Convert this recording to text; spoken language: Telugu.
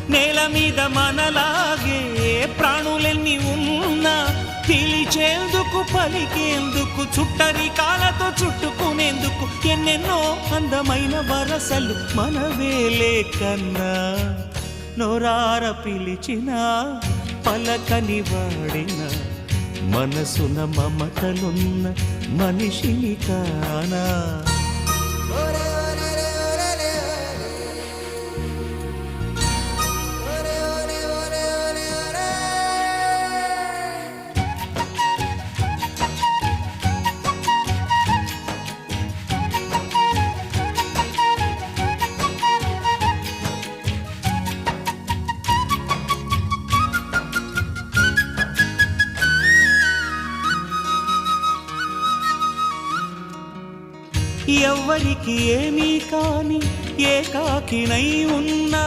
నేల మీద మనలాగే ప్రాణులెన్ని ఉన్నా పిలిచేందుకు పలికేందుకు చుట్టరికాలతో చుట్టుకునేందుకు ఎన్నెన్నో అందమైన వరసలు మనవేలే కన్నా నోరార పిలిచిన పలకని వాడిన మనసున మమతలున్న మనిషిని కానా ఎవ్వరికి ఏమీ కాని ఏకాకినై ఉన్నా